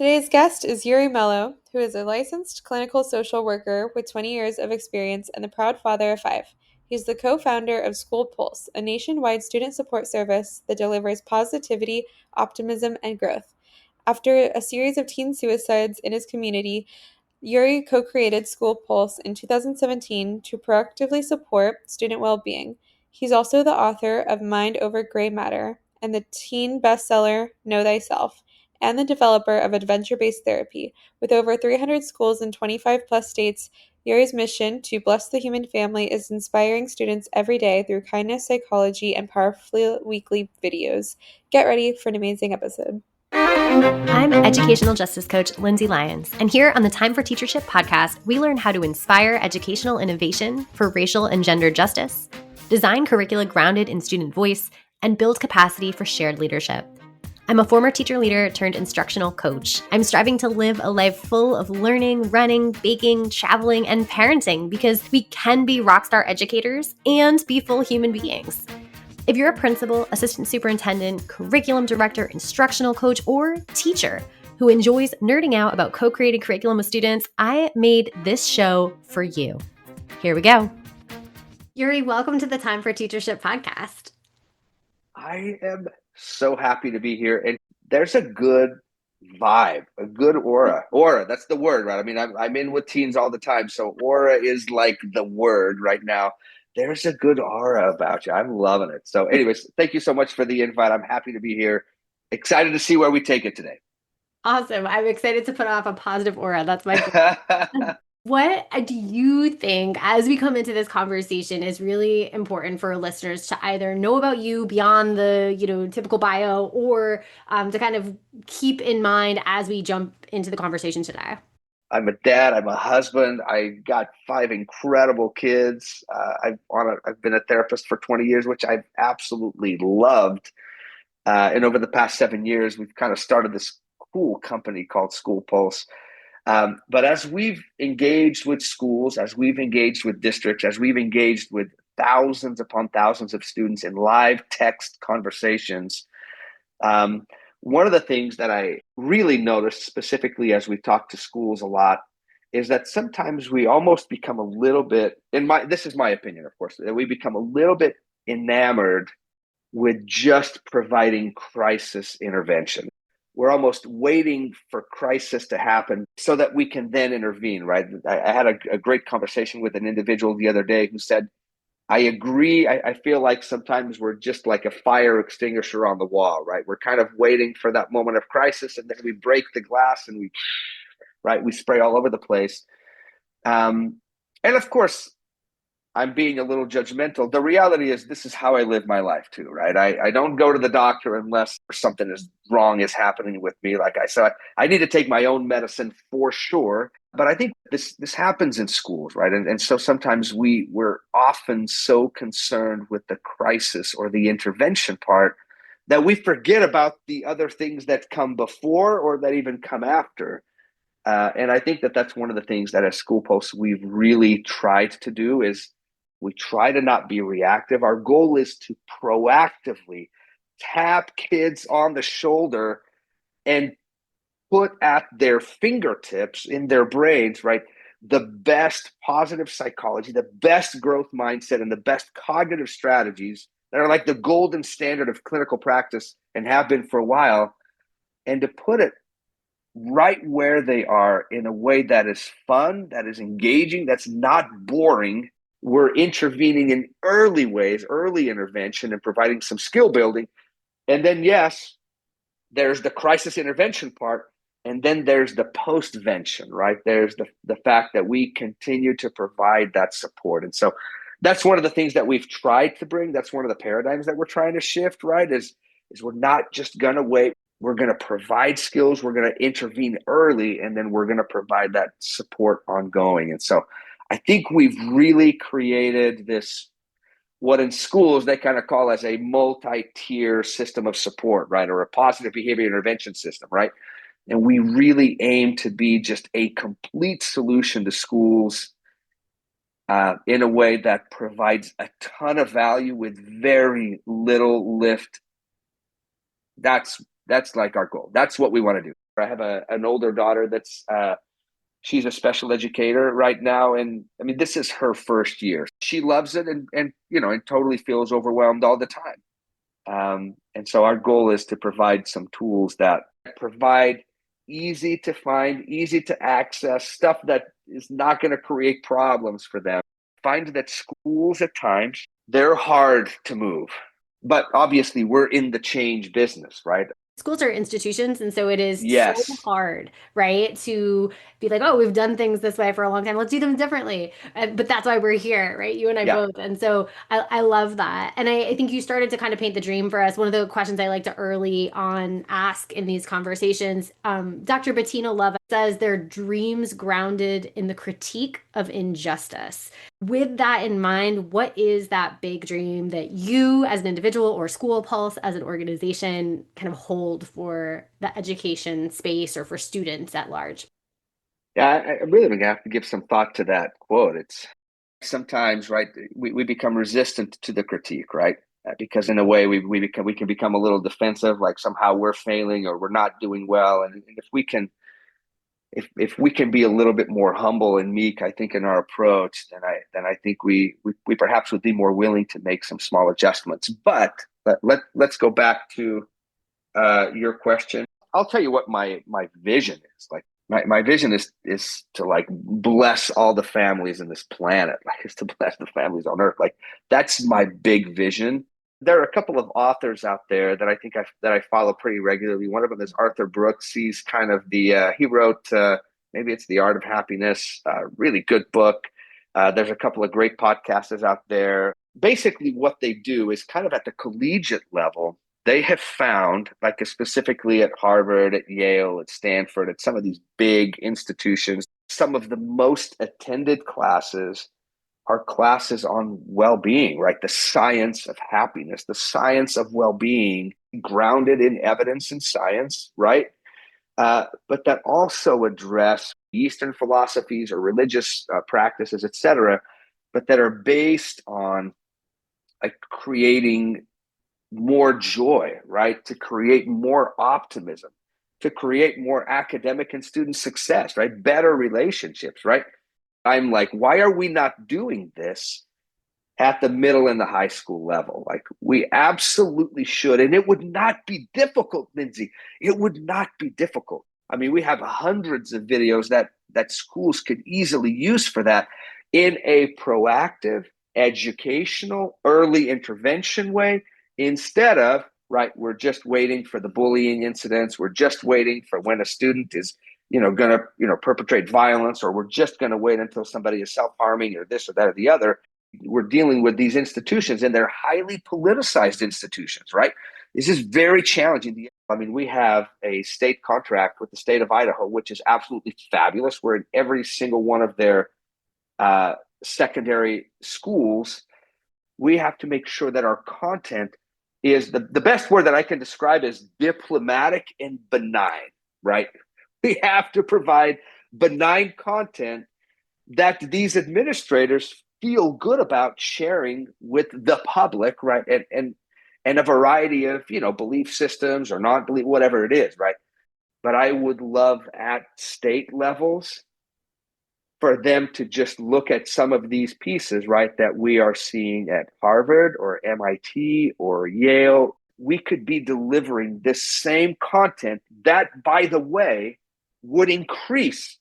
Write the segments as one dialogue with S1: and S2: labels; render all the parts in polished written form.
S1: Today's guest is Iuri Melo, who is a licensed clinical social worker with 20 years of experience and the proud father of five. He's the co-founder of School Pulse, a nationwide student support service that delivers positivity, optimism, and growth. After a series of teen suicides in his community, Iuri co-created School Pulse in 2017 to proactively support student well-being. He's also the author of Mind Over Gray Matter and the teen bestseller Know Thyself, and the developer of adventure-based therapy. With over 300 schools in 25 plus states, Iuri's mission to bless the human family is inspiring students every day through kindness, psychology, and powerful weekly videos. Get ready for an amazing episode.
S2: I'm educational justice coach Lindsay Lyons, and here on the Time for Teachership podcast, we learn how to inspire educational innovation for racial and gender justice, design curricula grounded in student voice, and build capacity for shared leadership. I'm a former teacher leader turned instructional coach. I'm striving to live a life full of learning, running, baking, traveling, and parenting because we can be rockstar educators and be full human beings. If you're a principal, assistant superintendent, curriculum director, instructional coach, or teacher who enjoys nerding out about co-created curriculum with students, I made this show for you. Here we go. Iuri, welcome to the Time for Teachership podcast.
S3: I am so happy to be here. And there's a good vibe, a good aura. Aura, that's the word, right? I mean, I'm in with teens all the time. So aura is like the word right now. There's a good aura about you. I'm loving it. So anyways, thank you so much for the invite. I'm happy to be here. Excited to see where we take it today.
S2: Awesome. I'm excited to put off a positive aura. That's my What do you think, as we come into this conversation, is really important for listeners to either know about you beyond the, typical bio, or to kind of keep in mind as we jump into the conversation today?
S3: I'm a dad. I'm a husband. I got 5 incredible kids. I've been a therapist for 20 years, which I've absolutely loved. And over the past 7 years, we've kind of started this cool company called School Pulse. But as we've engaged with schools, as we've engaged with districts, as we've engaged with thousands upon thousands of students in live text conversations, one of the things that I really noticed specifically as we talk to schools a lot is that sometimes we almost become a little bit, this is my opinion, of course, that we become a little bit enamored with just providing crisis intervention. We're almost waiting for crisis to happen so that we can then intervene, right? I had a great conversation with an individual the other day who said, I agree. I feel like sometimes we're just like a fire extinguisher on the wall, right? We're kind of waiting for that moment of crisis, and then we break the glass and we spray all over the place. And of course, I'm being a little judgmental. The reality is this is how I live my life too, right? I don't go to the doctor unless something is wrong is happening with me. Like I said, I need to take my own medicine for sure. But I think this happens in schools, right? And so sometimes we're often so concerned with the crisis or the intervention part that we forget about the other things that come before or that even come after. And I think that's one of the things that as School Pulse we've really tried to do is we try to not be reactive. Our goal is to proactively tap kids on the shoulder and put at their fingertips in their brains, right, the best positive psychology, the best growth mindset, and the best cognitive strategies that are like the golden standard of clinical practice and have been for a while, and to put it right where they are in a way that is fun, that is engaging, that's not boring. We're intervening in early ways, early intervention, and providing some skill building. And then, yes, there's the crisis intervention part. And then there's the postvention, right? There's the fact that we continue to provide that support. And so that's one of the things that we've tried to bring. That's one of the paradigms that we're trying to shift, right? Is we're not just going to wait. We're going to provide skills. We're going to intervene early, and then we're going to provide that support ongoing. And so I think we've really created this, what in schools they kind of call as a multi-tier system of support, right? Or a positive behavior intervention system, right? And we really aim to be just a complete solution to schools in a way that provides a ton of value with very little lift. That's like our goal. That's what we want to do. I have an older daughter that's she's a special educator right now, and I mean this is her first year. She loves it, and and totally feels overwhelmed all the time. And so our goal is to provide some tools that provide easy to find, easy to access stuff that is not going to create problems for them. Find that schools at times, they're hard to move, but obviously we're in the change business, right?
S2: Schools are institutions, and so it is so
S3: Yes.
S2: hard, right, to be like, oh, we've done things this way for a long time. Let's do them differently. But that's why we're here, right? You and I
S3: Yeah.
S2: both. And so I love that. And I think you started to kind of paint the dream for us. One of the questions I like to early on ask in these conversations, Dr. Bettina Love says their dreams grounded in the critique of injustice. With that in mind, what is that big dream that you as an individual or School Pulse as an organization kind of hold for the education space or for students at large?
S3: Yeah, I really gonna have to give some thought to that quote. It's sometimes, right, we become resistant to the critique, right? Because in a way we can become a little defensive, like somehow we're failing or we're not doing well. And if we can be a little bit more humble and meek, I think in our approach, then I think we perhaps would be more willing to make some small adjustments. But let's go back to your question. I'll tell you what my vision is. Like my vision is to like bless all the families in this planet, like is to bless the families on earth. Like that's my big vision. There are a couple of authors out there that I think that I follow pretty regularly. One of them is Arthur Brooks. He's kind of he wrote maybe it's The Art of Happiness, really good book. There's a couple of great podcasters out there. Basically, what they do is kind of at the collegiate level, they have found, like specifically at Harvard, at Yale, at Stanford, at some of these big institutions, some of the most attended classes are classes on well-being, right? The science of happiness, the science of well-being, grounded in evidence and science, right? But that also address Eastern philosophies or religious practices, et cetera, but that are based on like creating more joy, right? To create more optimism, to create more academic and student success, right? Better relationships, right? I'm like, why are we not doing this at the middle and the high school level? Like, we absolutely should. And it would not be difficult, Lindsay. It would not be difficult. I mean, we have hundreds of videos that schools could easily use for that in a proactive, educational, early intervention way instead of, right, we're just waiting for the bullying incidents. We're just waiting for when a student is going to, perpetrate violence, or we're just going to wait until somebody is self-harming or this or that or the other. We're dealing with these institutions, and they're highly politicized institutions, right? This is very challenging. I mean, we have a state contract with the state of Idaho, which is absolutely fabulous. We're in every single one of their secondary schools. We have to make sure that our content is the best word that I can describe is diplomatic and benign, right? We have to provide benign content that these administrators feel good about sharing with the public, right? And a variety of belief systems or non-belief, whatever it is, right? But I would love at state levels for them to just look at some of these pieces, right, that we are seeing at Harvard or MIT or Yale. We could be delivering this same content that, by the way, would increase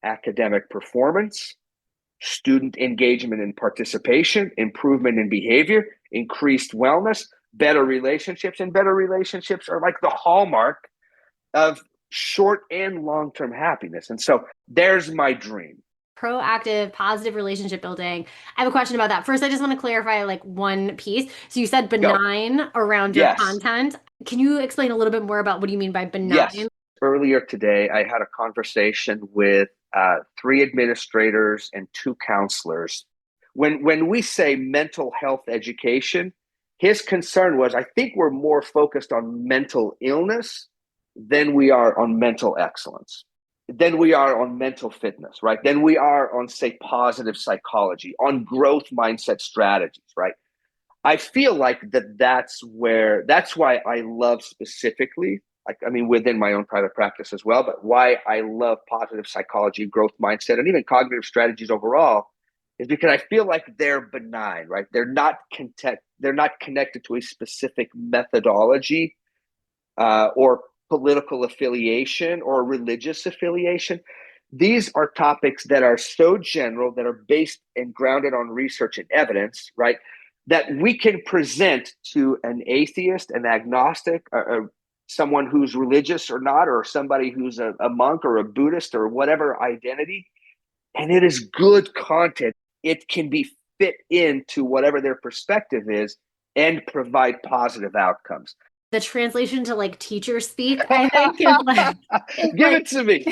S3: academic performance, student engagement and participation, improvement in behavior, increased wellness, better relationships. And better relationships are like the hallmark of short and long-term happiness. And so there's my dream.
S2: Proactive, positive relationship building. I have a question about that. First, I just want to clarify like one piece. So you said
S3: Go.
S2: benign around your
S3: Yes.
S2: content. Can you explain a little bit more about what do you mean by
S3: Yes.
S2: benign?
S3: Earlier today, I had a conversation with 3 administrators and 2 counselors. When we say mental health education, his concern was, I think we're more focused on mental illness than we are on mental excellence, than we are on mental fitness, right? Than we are on, say, positive psychology, on growth mindset strategies, right? I feel like that's why I love specifically like, I mean, within my own private practice as well, but why I love positive psychology, growth mindset, and even cognitive strategies overall is because I feel like they're benign, right? They're not connected to a specific methodology or political affiliation or religious affiliation. These are topics that are so general, that are based and grounded on research and evidence, right? That we can present to an atheist, an agnostic, someone who's religious or not, or somebody who's a monk or a Buddhist or whatever identity. And it is good content. It can be fit into whatever their perspective is and provide positive outcomes.
S2: The translation to like teacher speak, I think, is like
S3: Give it to me.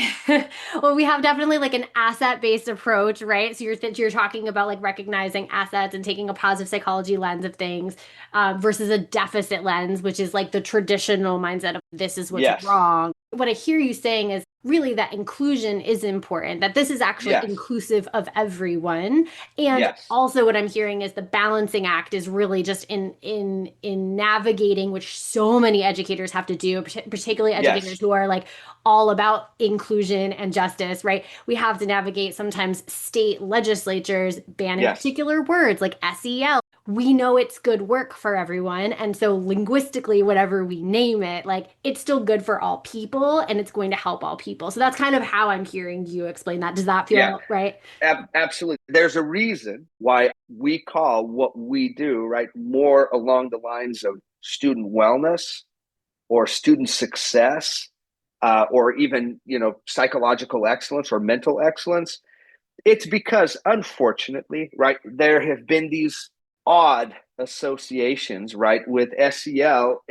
S2: well, we have definitely like an asset-based approach, right? So you're talking about like recognizing assets and taking a positive psychology lens of things, versus a deficit lens, which is like the traditional mindset of this is what's
S3: Yes.
S2: wrong. What I hear you saying is really that inclusion is important, that this is actually
S3: Yes.
S2: inclusive of everyone. And
S3: Yes.
S2: also what I'm hearing is the balancing act is really just in navigating, which so many educators have to do, particularly educators
S3: Yes.
S2: who are like all about inclusion and justice, right? We have to navigate sometimes state legislatures banning
S3: Yes.
S2: particular words like SEL. We know it's good work for everyone. And so linguistically, whatever we name it, like it's still good for all people and it's going to help all people. So that's kind of how I'm hearing you explain that. Does that
S3: Yeah.
S2: feel right?
S3: Absolutely. There's a reason why we call what we do, right, more along the lines of student wellness or student success, or even, psychological excellence or mental excellence. It's because, unfortunately, right, there have been these odd associations, right, with SEL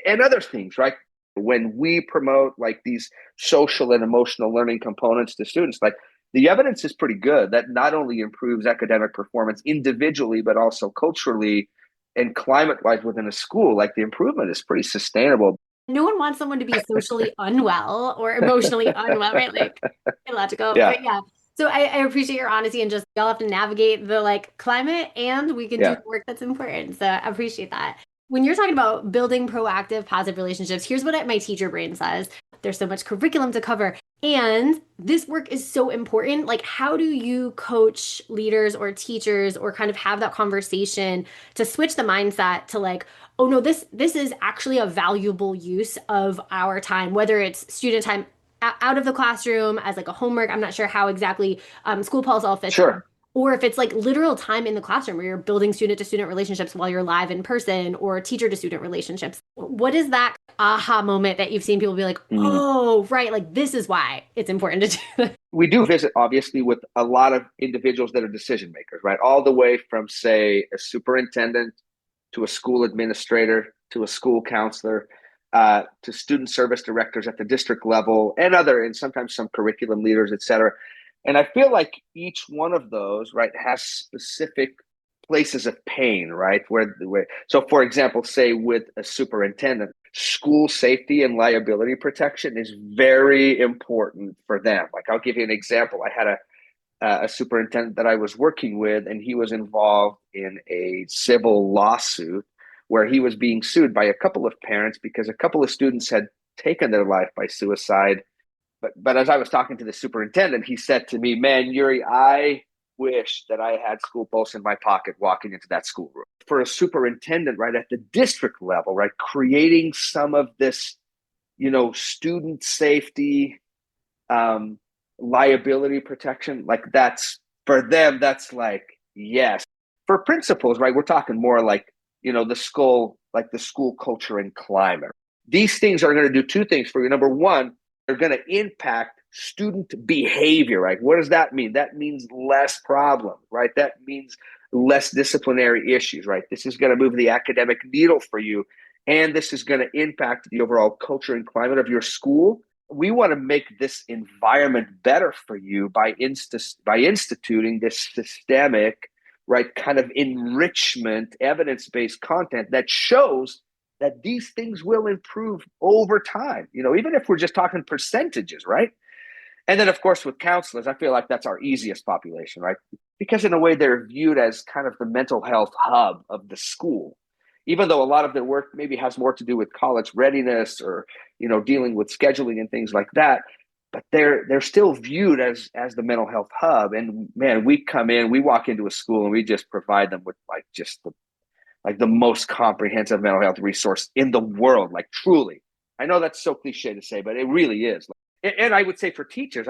S3: and other things, right? When we promote like these social and emotional learning components to students, like the evidence is pretty good that not only improves academic performance individually, but also culturally and climate wise within a school. Like the improvement is pretty sustainable.
S2: No one wants someone to be socially unwell or emotionally unwell, right? Like illogical.
S3: Yeah.
S2: But yeah. So I appreciate your honesty and just y'all have to navigate the like climate and we can do
S3: Yeah.
S2: the work that's important. So I appreciate that. When you're talking about building proactive, positive relationships, here's what my teacher brain says. There's so much curriculum to cover. And this work is so important. Like, how do you coach leaders or teachers or kind of have that conversation to switch the mindset to like, oh no, this is actually a valuable use of our time, whether it's student time out of the classroom as like a homework. I'm not sure how exactly school pulse all fits in.
S3: Sure.
S2: Or if it's like literal time in the classroom where you're building student to student relationships while you're live in person or teacher to student relationships. What is that aha moment that you've seen people be like,
S3: Mm.
S2: oh, right, like this is why it's important to do that?
S3: We do visit, obviously, with a lot of individuals that are decision makers, right? All the way from, say, a superintendent to a school administrator to a school counselor, to student service directors at the district level and sometimes some curriculum leaders, et cetera. And I feel like each one of those, right, has specific places of pain, right? So for example, say with a superintendent, school safety and liability protection is very important for them. Like I'll give you an example. I had a superintendent that I was working with, and he was involved in a civil lawsuit where he was being sued by a couple of parents because a couple of students had taken their life by suicide. But as I was talking to the superintendent, he said to me, "Man, Iuri, I wish that I had School Pulse in my pocket walking into that schoolroom." For a superintendent, right, at the district level, right, creating some of this, student safety, um, liability protection, like that's for them, that's like, yes. For principals, right, we're talking more like, the school culture and climate. These things are going to do two things for you. Number one, they're going to impact student behavior, right? What does that mean? That means less problems, right? That means less disciplinary issues, right? This is going to move the academic needle for you. And this is going to impact the overall culture and climate of your school. We want to make this environment better for you by instituting this systemic, right, kind of enrichment, evidence-based content that shows that these things will improve over time, even if we're just talking percentages, right? And then, of course, with counselors, I feel like that's our easiest population, right? Because in a way, they're viewed as kind of the mental health hub of the school. even though a lot of their work maybe has more to do with college readiness or, dealing with scheduling and things like that. But they're still viewed as the mental health hub. And man, we walk into a school and we just provide them with the most comprehensive mental health resource in the world, like truly. I know that's so cliche to say, but it really is. And I would say for teachers,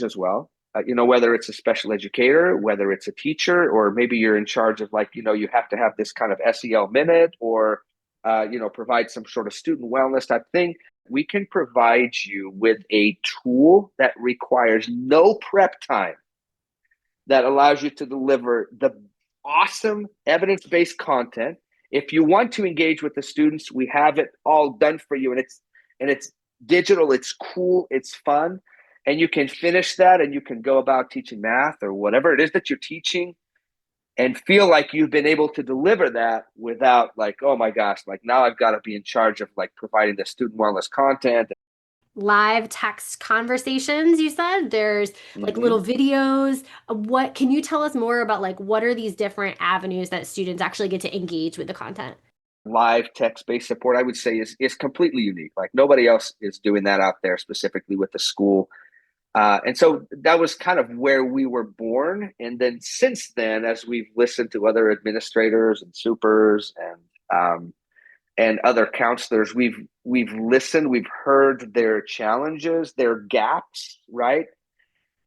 S3: as well, whether it's a special educator, whether it's a teacher, or maybe you're in charge of you have to have this kind of SEL minute or, provide some sort of student wellness type thing. We can provide you with a tool that requires no prep time, that allows you to deliver the awesome evidence-based content. If you want to engage with the students, we have it all done for you, and it's digital, it's cool, it's fun, and you can finish that and you can go about teaching math or whatever it is that you're teaching and feel like you've been able to deliver that without oh my gosh, now I've got to be in charge of providing the student wellness content.
S2: Live text conversations, you said there's little videos. What can you tell us more about what are these different avenues that students actually get to engage with the content?
S3: Live text-based support, I would say, is completely unique. Nobody else is doing that out there specifically with the school. And so that was kind of where we were born. And then since then, as we've listened to other administrators and supers and other counselors, we've listened, we've heard their challenges, their gaps, right?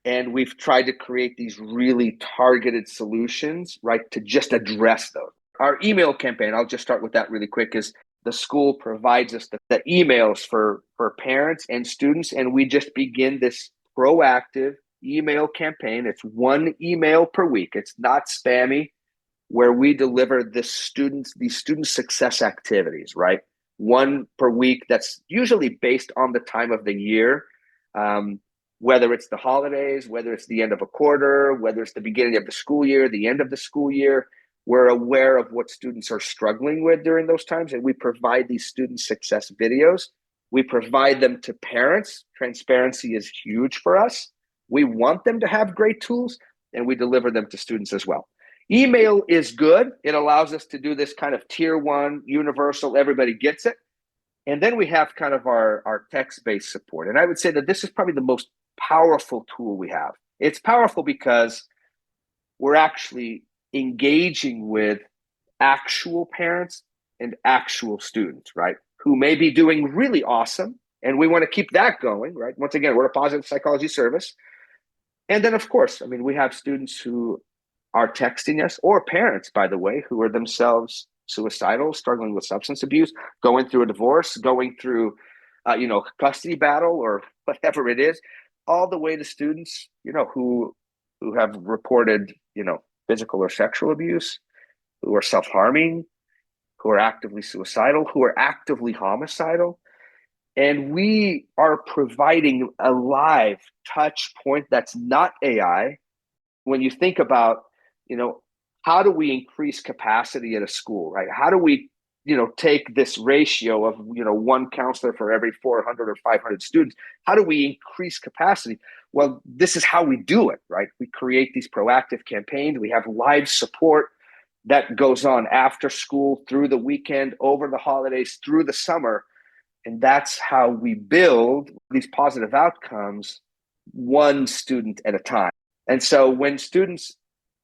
S3: And we've tried to create these really targeted solutions, right, to just address those. Our email campaign, I'll just start with that really quick, is the school provides us the emails for parents and students, and we just begin this proactive email campaign. It's one email per week. It's not spammy, where we deliver these student success activities, right? One per week that's usually based on the time of the year, whether it's the holidays, whether it's the end of a quarter, whether it's the beginning of the school year, the end of the school year. We're aware of what students are struggling with during those times, and we provide these student success videos. We provide them to parents. Transparency is huge for us. We want them to have great tools, and we deliver them to students as well. Email is good. It allows us to do this kind of tier one, universal, everybody gets it. And then we have kind of our text-based support. And I would say that this is probably the most powerful tool we have. It's powerful because we're actually engaging with actual parents and actual students, right? Who may be doing really awesome. And we want to keep that going, right? Once again, we're a positive psychology service. And then, of course, we have students who are texting us, or parents, by the way, who are themselves suicidal, struggling with substance abuse, going through a divorce, going through, custody battle or whatever it is, all the way to students, who have reported, physical or sexual abuse, who are self-harming, who are actively suicidal, who are actively homicidal. And we are providing a live touch point that's not AI. When you think about, how do we increase capacity at a school, right? How do we, take this ratio of, one counselor for every 400 or 500 students? How do we increase capacity? Well, this is how we do it, right? We create these proactive campaigns. We have live support that goes on after school, through the weekend, over the holidays, through the summer. And that's how we build these positive outcomes, one student at a time. And so when students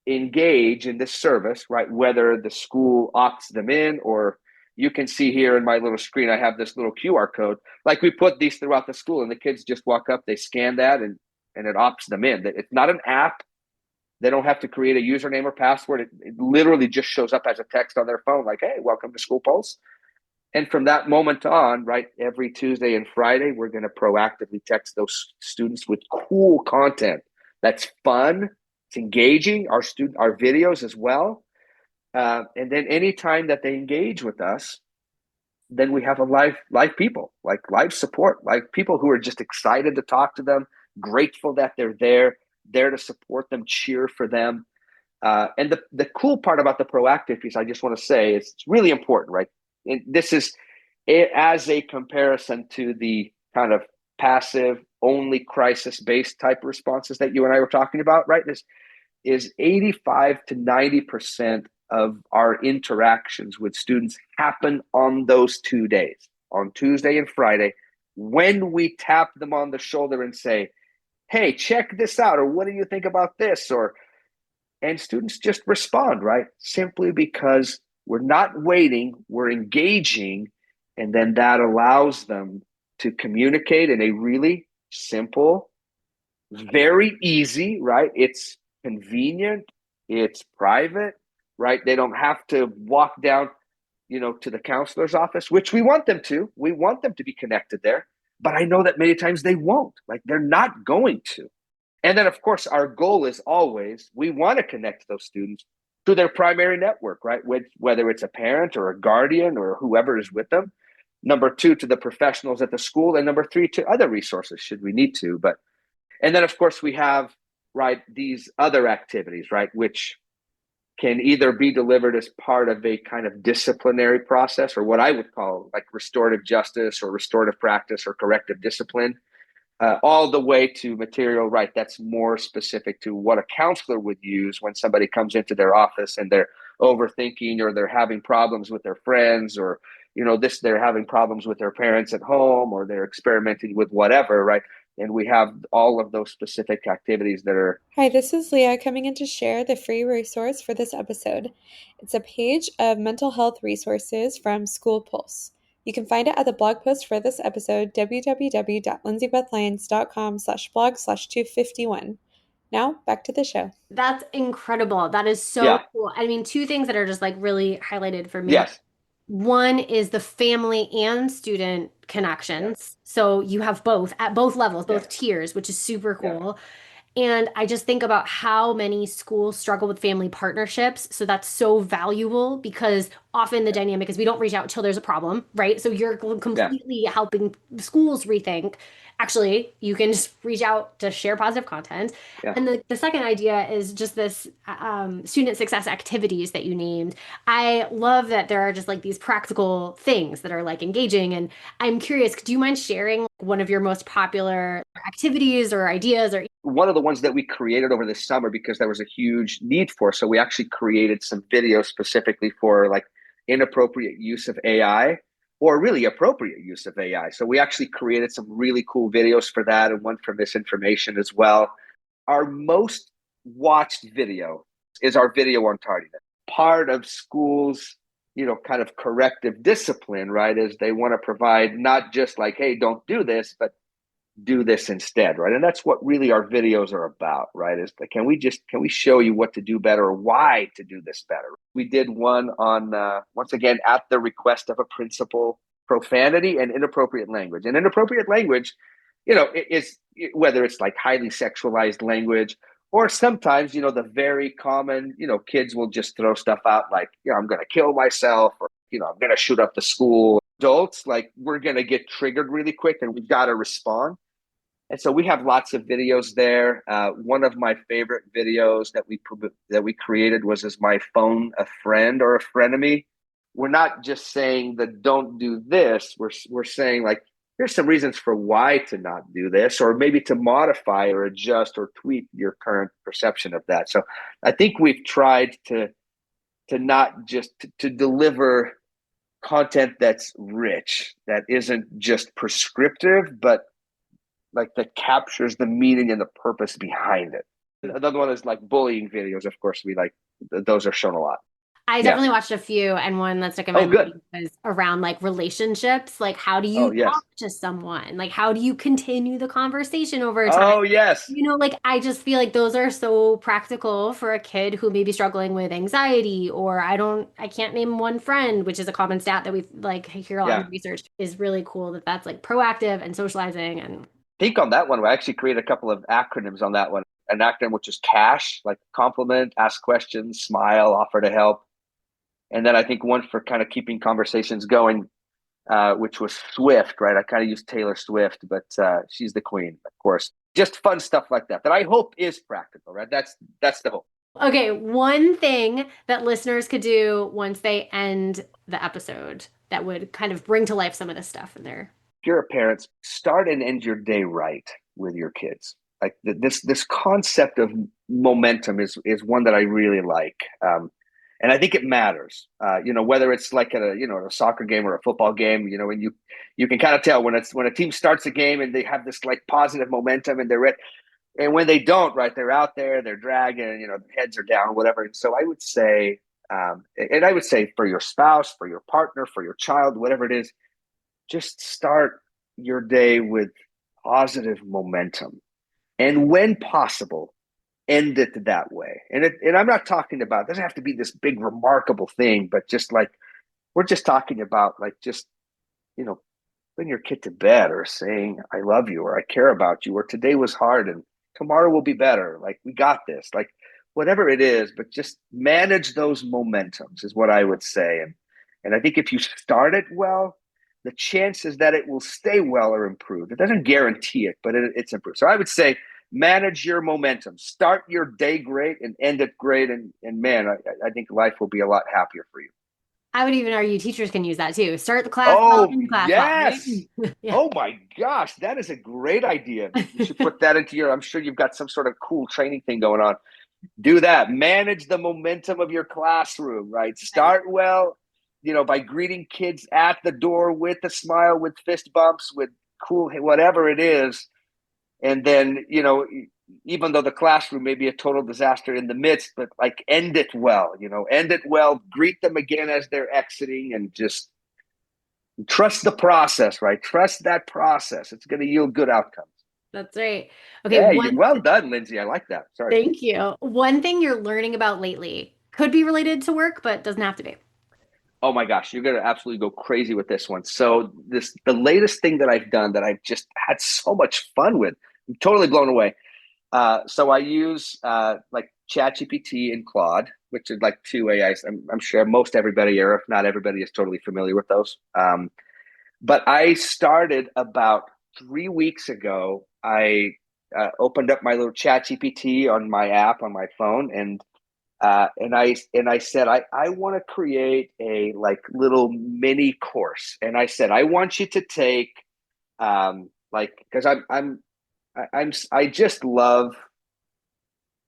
S3: engage in this service, right, whether the school opts them in, or you can see here in my little screen, I have this little QR code. We put these throughout the school, and the kids just walk up, they scan that, and it opts them in. It's not an app. They don't have to create a username or password. It literally just shows up as a text on their phone, like, hey, welcome to School Pulse. And from that moment on, right, every Tuesday and Friday, we're going to proactively text those students with cool content that's fun, it's engaging, our videos as well. And then anytime that they engage with us, then we have a live people, live support, people who are just excited to talk to them, grateful that they're there to support them, cheer for them. And the cool part about the proactive piece, I just want to say, is it's really important, right? And this is as a comparison to the kind of passive, only crisis-based type responses that you and I were talking about, right? This is 85 to 90% of our interactions with students happen on those 2 days, on Tuesday and Friday, when we tap them on the shoulder and say, hey, check this out, or what do you think about this? And students just respond, right? Simply because we're not waiting, we're engaging, and then that allows them to communicate in a really simple, very easy, right? It's convenient, it's private, right? They don't have to walk down, to the counselor's office, which we want them to. We want them to be connected there. But I know that many times they won't, like they're not going to. And then, of course, our goal is always we want to connect those students to their primary network, right? Whether it's a parent or a guardian or whoever is with them. Number two, to the professionals at the school. And number three, to other resources should we need to. And then, of course, we have, right, these other activities, right, which can either be delivered as part of a kind of disciplinary process, or what I would call like restorative justice or restorative practice or corrective discipline, all the way to material, right, that's more specific to what a counselor would use when somebody comes into their office and they're overthinking, or they're having problems with their friends, or they're having problems with their parents at home, or they're experimenting with whatever, right? And we have all of those specific activities that are.
S1: Hi, this is Leah coming in to share the free resource for this episode. It's a page of mental health resources from School Pulse. You can find it at the blog post for this episode, www.lindsaybethlyons.com/blog/251. Now, back to the show.
S2: That's incredible. That is so
S3: Yeah.
S2: cool. I mean, two things that are just like really highlighted for me.
S3: Yes.
S2: One is the family and student
S3: Yeah.
S2: connections. So you have both at both levels,
S3: Yeah.
S2: both tiers, which is super
S3: Yeah.
S2: cool. And I just think about how many schools struggle with family partnerships. So that's so valuable because often the
S3: Yeah.
S2: dynamic is we don't reach out until there's a problem, right? So you're
S3: Yeah.
S2: completely helping schools rethink. Actually, you can just reach out to share positive content.
S3: Yeah.
S2: And the second idea is just this student success activities that you named. I love that there are just like these practical things that are like engaging. And I'm curious, do you mind sharing one of your most popular activities or ideas or
S3: One of the ones that we created over this summer, because there was a huge need for, so we actually created some videos specifically for like inappropriate use of AI, or really appropriate use of AI. So we actually created some really cool videos for that, and one for misinformation as well. Our most watched video is our video on tardiness. Part of schools, kind of corrective discipline, right, is they want to provide not just like, hey, don't do this, but do this instead, right? And that's what really our videos are about, right? Is that can we show you what to do better, or why to do this better? We did one on once again at the request of a principal, profanity and inappropriate language. And inappropriate language, is whether it's like highly sexualized language, or sometimes the very common, kids will just throw stuff out like, I'm going to kill myself, or I'm going to shoot up the school. Adults, like, we're going to get triggered really quick and we've got to respond. And so we have lots of videos there. One of my favorite videos that we created was "Is my phone a friend or a frenemy?" We're not just saying that don't do this. We're saying like, here's some reasons for why to not do this, or maybe to modify or adjust or tweak your current perception of that. So I think we've tried to not just to deliver content that's rich, that isn't just prescriptive, but like that captures the meaning and the purpose behind it. Another one is like bullying videos. Of course, we like those are shown a lot.
S2: I
S3: Yeah.
S2: definitely watched a few, and one that stuck in my
S3: Oh,
S2: mind
S3: good.
S2: was around like relationships. Like, how do
S3: Oh,
S2: you
S3: yes.
S2: talk to someone? Like, how do you continue the conversation over time?
S3: Oh, yes.
S2: Like, I just feel like those are so practical for a kid who may be struggling with anxiety, or I can't name one friend, which is a common stat that we like hear a lot in
S3: Yeah.
S2: the research, is really cool that that's like proactive and socializing. And
S3: I think on that one, we actually created a couple of acronyms on that one. An acronym which is CASH, like compliment, ask questions, smile, offer to help. And then I think one for kind of keeping conversations going, which was Swift, right? I kind of used Taylor Swift, but she's the queen, of course. Just fun stuff like that I hope is practical, right? That's the hope.
S2: okay, one thing that listeners could do once they end the episode that would kind of bring to life some of this stuff in there.
S3: If you're a parent, start and end your day right with your kids. Like this concept of momentum is one that I really like. And I think it matters, whether it's like at a soccer game or a football game, and you can kind of tell when a team starts a game and they have this like positive momentum and they're ready. And when they don't, right, they're out there, they're dragging, their heads are down, whatever. And so I would say, for your spouse, for your partner, for your child, whatever it is, just start your day with positive momentum. And when possible, end it that way. And I'm not talking about, it doesn't have to be this big, remarkable thing, but just like, we're just talking about like, just, you know, putting your kid to bed or saying, I love you, or I care about you, or today was hard and tomorrow will be better. Like, we got this, like whatever it is, but just manage those momentums is what I would say. And I think if you start it well, the chances that it will stay well are improved. It doesn't guarantee it, but it's improved. So I would say manage your momentum, start your day great and end it great. And man, I think life will be a lot happier for you.
S2: I would even argue teachers can use that too. Start the class well,
S3: Oh,
S2: end the class well, right?
S3: yes.
S2: Yeah.
S3: Oh my gosh, that is a great idea. You should put that into I'm sure you've got some sort of cool training thing going on. Do that. Manage the momentum of your classroom, right? Start well, by greeting kids at the door with a smile, with fist bumps, with cool, whatever it is. And then, even though the classroom may be a total disaster in the midst, but like end it well, end it well, greet them again as they're exiting, and just trust the process, right? Trust that process. It's going to yield good outcomes.
S2: That's right. Okay,
S3: Hey, well done, Lindsay. I like that. Sorry.
S2: thank you. One thing you're learning about lately could be related to work, but doesn't have to be.
S3: Oh my gosh, you're going to absolutely go crazy with this one. So the latest thing that I've done that I've just had so much fun with, I'm totally blown away. So I use like ChatGPT and Claude, which are like two AIs. I'm sure most everybody, or if not everybody, is totally familiar with those. But I started about 3 weeks ago. I opened up my little ChatGPT on my app on my phone, and I said I want to create a like little mini course, and I said I want you to take like, because I just love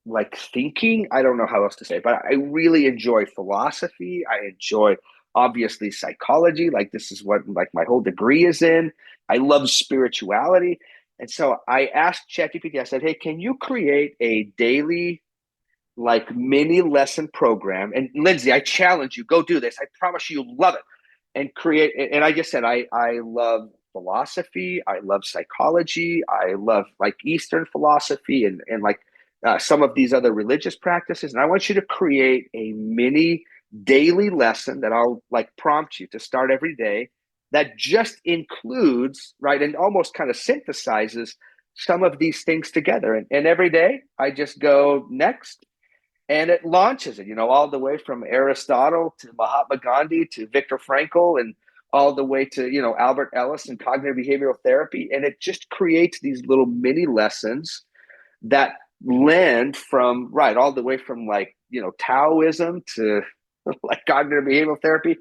S3: like thinking. I don't know how else to say it, but I really enjoy philosophy. I enjoy obviously psychology. Like, this is what like my whole degree is in. I love spirituality. And so I asked ChatGPT, I said, hey, can you create a daily like mini lesson program? And Lindsay, I challenge you, go do this. I promise you, you'll love it. And create. And I just said, I love philosophy. I love psychology. I love like Eastern philosophy and like some of these other religious practices. And I want you to create a mini daily lesson that I'll like prompt you to start every day, that just includes, right, and almost kind of synthesizes some of these things together. And every day I just go next, and it launches it, all the way from Aristotle to Mahatma Gandhi to Viktor Frankl, and all the way to, Albert Ellis and cognitive behavioral therapy. And it just creates these little mini lessons that lend from, right, all the way from like, Taoism to like cognitive behavioral therapy.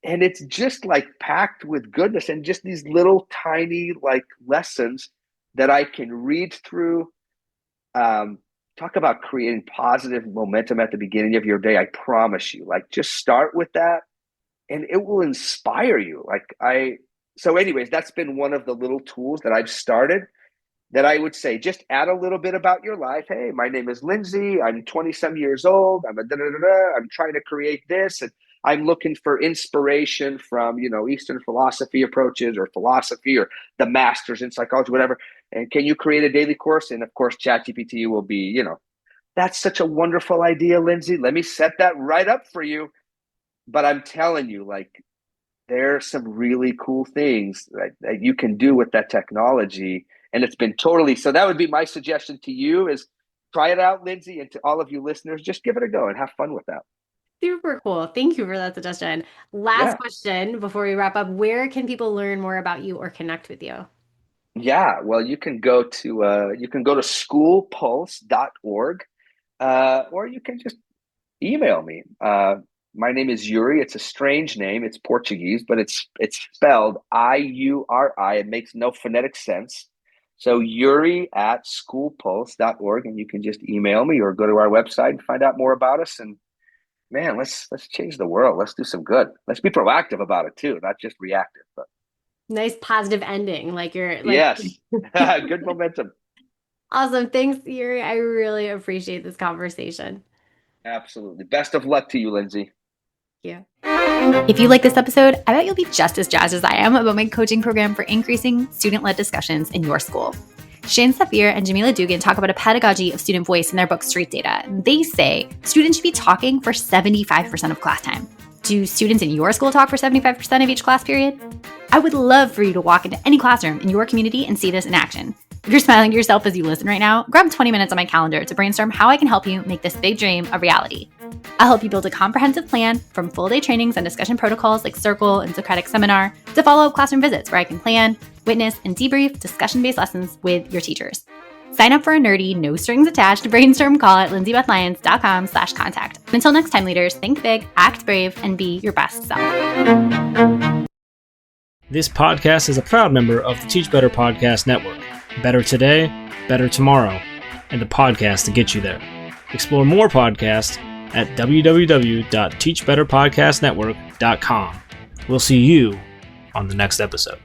S3: And it's just like packed with goodness and just these little tiny like lessons that I can read through. Talk about creating positive momentum at the beginning of your day. I promise you, like, just start with that and it will inspire you. So anyways, that's been one of the little tools that I've started, that I would say, just add a little bit about your life. Hey, my name is Lindsay. I'm 20 some years old. I'm a da da da da. I'm trying to create this. And I'm looking for inspiration from, Eastern philosophy approaches or philosophy or the masters in psychology, whatever. And can you create a daily course? And of course, ChatGPT will be, that's such a wonderful idea, Lindsay. Let me set that right up for you. But I'm telling you, like, there are some really cool things that you can do with that technology. And it's been totally, so that would be my suggestion to you, is try it out, Lindsay, and to all of you listeners, just give it a go and have fun with that.
S2: Super cool. Thank you for that suggestion. Last
S3: Yeah.
S2: question before we wrap up. Where can people learn more about you or connect with you?
S3: Yeah. Well, you can go to schoolpulse.org, or you can just email me. My name is Iuri. It's a strange name. It's Portuguese, but it's spelled Iuri. It makes no phonetic sense. So Iuri at schoolpulse.org, and you can just email me or go to our website and find out more about us. And man, let's change the world. Let's do some good. Let's be proactive about it too, not just reactive. But
S2: Nice positive ending. Like you're like
S3: yes, good momentum.
S2: awesome. Thanks, Yuri. I really appreciate this conversation.
S3: Absolutely. Best of luck to you, Lindsay.
S2: Thank you. If you like this episode, I bet you'll be just as jazzed as I am about my coaching program for increasing student-led discussions in your school. Shane Safir and Jamila Dugan talk about a pedagogy of student voice in their book, Street Data. They say students should be talking for 75% of class time. Do students in your school talk for 75% of each class period? I would love for you to walk into any classroom in your community and see this in action. If you're smiling to yourself as you listen right now, grab 20 minutes on my calendar to brainstorm how I can help you make this big dream a reality. I'll help you build a comprehensive plan from full-day trainings and discussion protocols like Circle and Socratic Seminar to follow-up classroom visits where I can plan, witness, and debrief discussion-based lessons with your teachers. Sign up for a nerdy, no-strings-attached brainstorm call at lindsaybethlyons.com/contact. Until next time, leaders, think big, act brave, and be your best self.
S4: This podcast is a proud member of the Teach Better Podcast Network. Better today, better tomorrow, and the podcast to get you there. Explore more podcasts at www.teachbetterpodcastnetwork.com. We'll see you on the next episode.